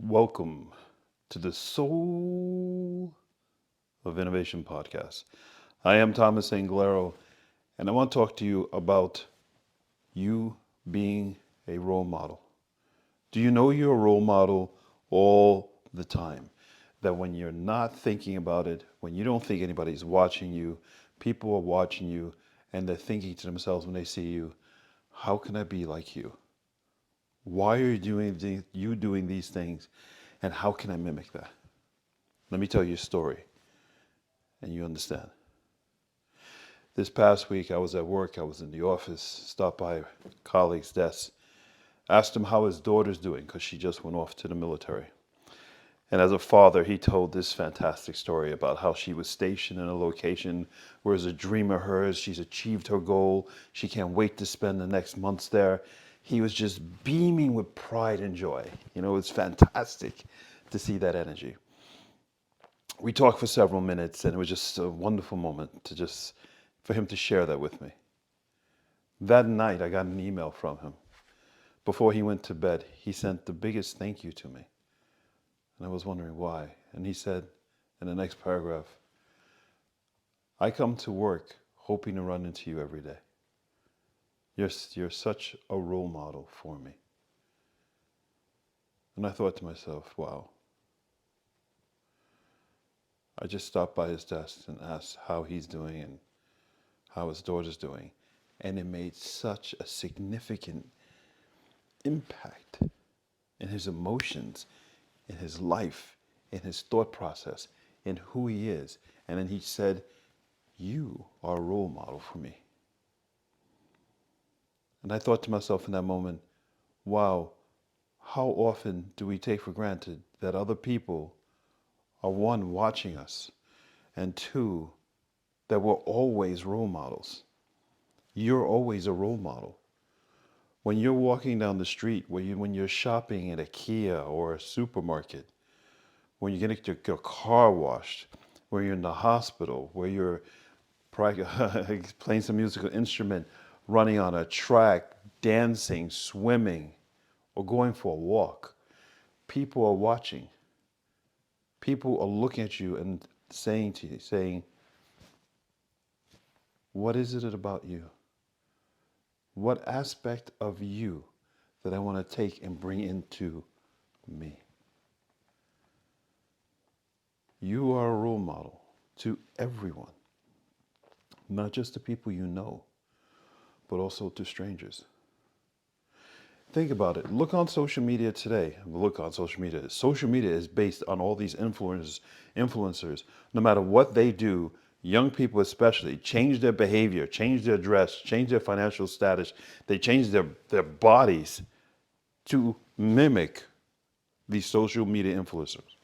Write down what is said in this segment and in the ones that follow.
Welcome to the Soul of Innovation podcast. I am Thomas Anglero, and I want to talk to you about you being a role model. Do you know you're a role model all the time? That when you're not thinking about it, when you don't think anybody's watching you, people are watching you, and they're thinking to themselves when they see you, how can I be like you? Why are you doing these things? And how can I mimic that? Let me tell you a story and you understand. This past week, I was at work, I was in the office, stopped by a colleague's desk, asked him how his daughter's doing because she just went off to the military. And as a father, he told this fantastic story about how she was stationed in a location where it's a dream of hers. She's achieved her goal. She can't wait to spend the next months there. He was just beaming with pride and joy. You know, it's fantastic to see that energy. We talked for several minutes, and it was just a wonderful moment for him to share that with me. That night, I got an email from him. Before he went to bed, he sent the biggest thank you to me. And I was wondering why. And he said in the next paragraph, I come to work hoping to run into you every day. You're such a role model for me. And I thought to myself, wow. I just stopped by his desk and asked how he's doing and how his daughter's doing. And it made such a significant impact in his emotions, in his life, in his thought process, in who he is. And then he said, you are a role model for me. And I thought to myself in that moment, wow, how often do we take for granted that other people are one, watching us, and two, that we're always role models. You're always a role model. When you're walking down the street, when you're shopping at a Kia or a supermarket, when you're getting your car washed, when you're in the hospital, where you're playing some musical instrument, running on a track, dancing, swimming, or going for a walk, people are watching. People are looking at you and saying, what is it about you? What aspect of you that I want to take and bring into me? You are a role model to everyone, not just the people you know, but also to strangers. Think about it. Look on social media today. Look on social media. Social media is based on all these influencers. No matter what they do, young people especially change their behavior, change their dress, change their financial status. They change their bodies to mimic these social media influencers.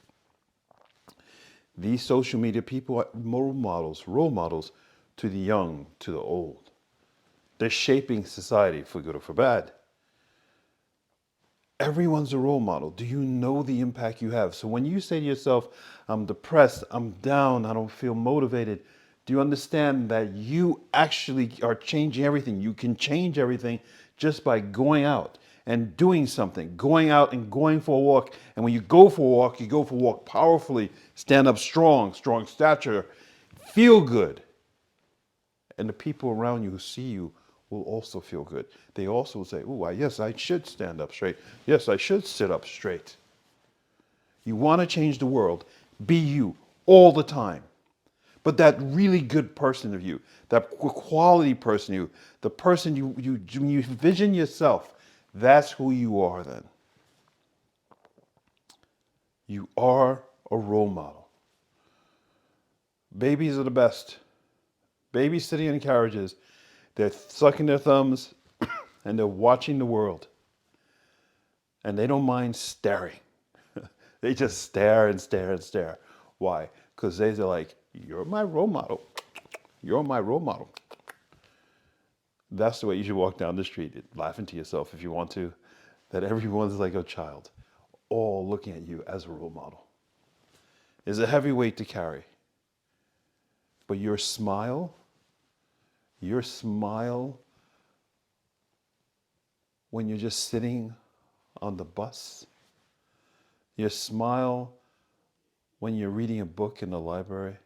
These social media people are role models to the young, to the old. They're shaping society for good or for bad. Everyone's a role model. Do you know the impact you have? So when you say to yourself, I'm depressed, I'm down, I don't feel motivated, do you understand that you actually are changing everything? You can change everything just by going out and doing something, going out and going for a walk. And when you go for a walk, you go for a walk powerfully, stand up strong, strong stature, feel good. And the people around you who see you will also feel good. They also say, oh, yes, I should stand up straight. Yes, I should sit up straight. You want to change the world, be you all the time. But that really good person of you, that quality person of you, the person when you vision yourself, that's who you are then. You are a role model. Babies are the best. Babies sitting in carriages, they're sucking their thumbs and they're watching the world. And they don't mind staring. They just stare and stare and stare. Why? Because they're like, you're my role model. You're my role model. That's the way you should walk down the street, laughing to yourself if you want to, that everyone's like a child, all looking at you as a role model. It's a heavy weight to carry. But your smile when you're just sitting on the bus, You smile when you're reading a book in the library.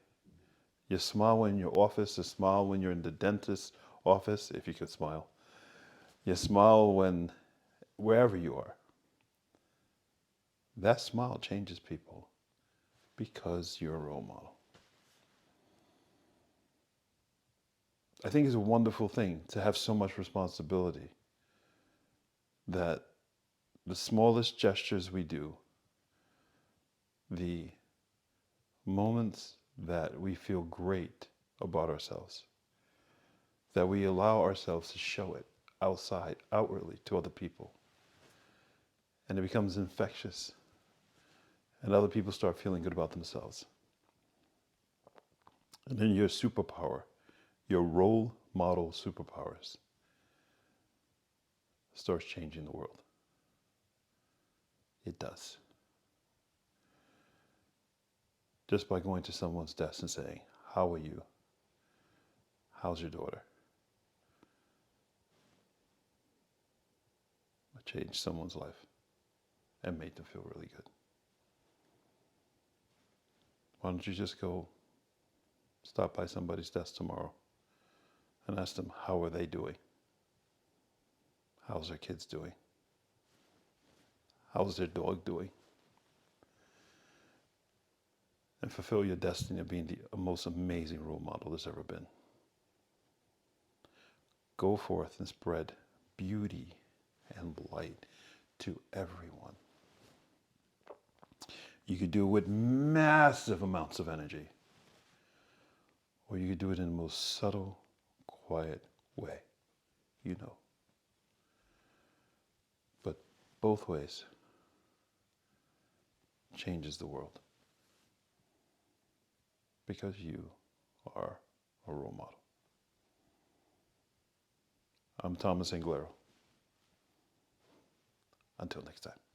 You smile when you're in your office. You smile when you're in the dentist's office, if you could smile. You smile when, wherever you are. That smile changes people because you're a role model. I think it's a wonderful thing to have so much responsibility that the smallest gestures we do, the moments that we feel great about ourselves, that we allow ourselves to show it outside, outwardly to other people. And it becomes infectious. And other people start feeling good about themselves. And then your superpower, your role model superpowers, starts changing the world. It does. Just by going to someone's desk and saying, "How are you? How's your daughter?" I changed someone's life and made them feel really good. Why don't you just go stop by somebody's desk tomorrow and ask them, how are they doing? How's their kids doing? How's their dog doing? And fulfill your destiny of being the most amazing role model there's ever been. Go forth and spread beauty and light to everyone. You could do it with massive amounts of energy, or you could do it in the most subtle, quiet way, you know. But both ways changes the world because you are a role model. I'm Thomas Anglero. Until next time.